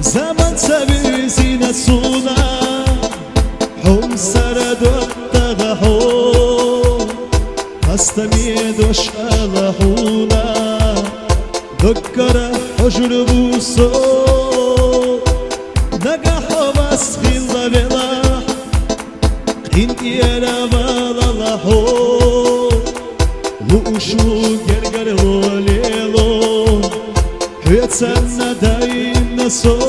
زمان سبيزين سونا حم سردوت تغحو هستميدوش ألحونا ذكر حجر بوسو نجحو بس خلا بلا انت يا رمال لحو لوشو جرجر لوليلو يتسنى دايم نسو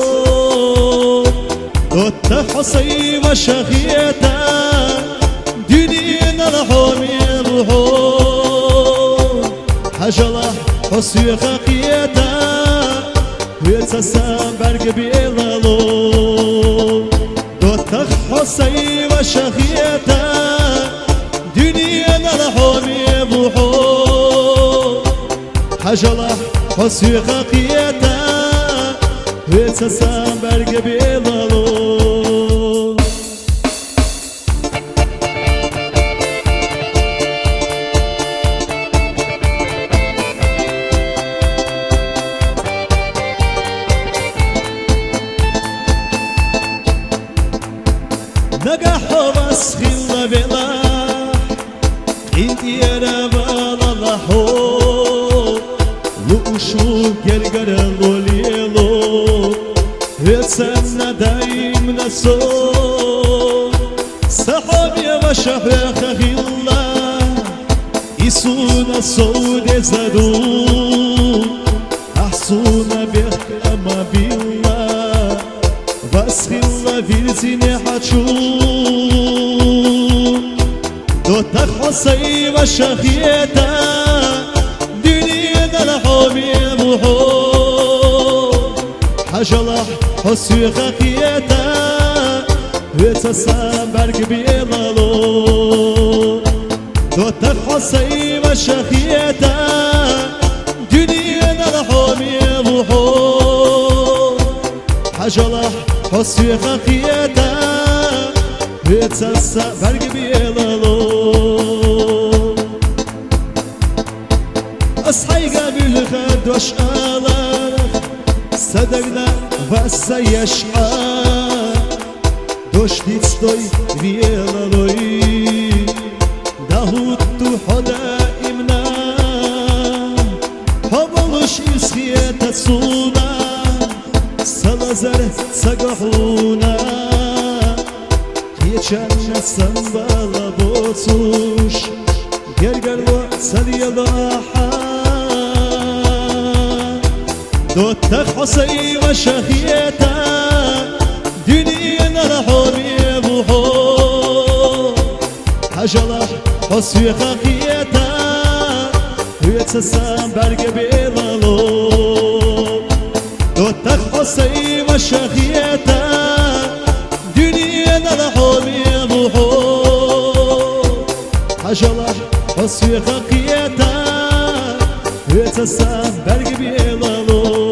دوت حصي وشخيتا دنينا الحومي الحو حجلة حصي خقيتا يتسنى برق بيلالو دوت حصي وشخيتا دنينا الحومي الحو حجلة حصي خقيتا ويتسام برق بيلالو نجحو بس خلا بلا انت يا رمال لحو لوشو جرجر لوليلو يتسنى دايم نسو صحابي وشحيا خغيلا يسونا سود زادو أحسونا بيخما بيلا بس خلا فيرتيني حتشو دوتك حصي وشخيتا دنيا الحومي بحو حجلة حصي خقيتا ويتسام برق بيلالو دوتك حصي وشخيتا دنيا الحومي بحو حجلة حصي خقيتا ويتسام برق بيلالو أصحي قبل خد وشقالك صدقنا بس يشعر دوش ديتستوي بيلالوي داود تو حدا إمنا حبالوش إسخية تسونا سلازر سقحونا يجعلنا سنبالا بوتوش جرجر وسلي ضاحا دوتك حصي وشخيتا دنيا الحومي بحو حجلة حصي خقيتا ويتسام برق بيلالو دوتك حصي وشخيتا دنيا الحومي بحو حجلة حصي خقيتا ويتسام برق بيلالو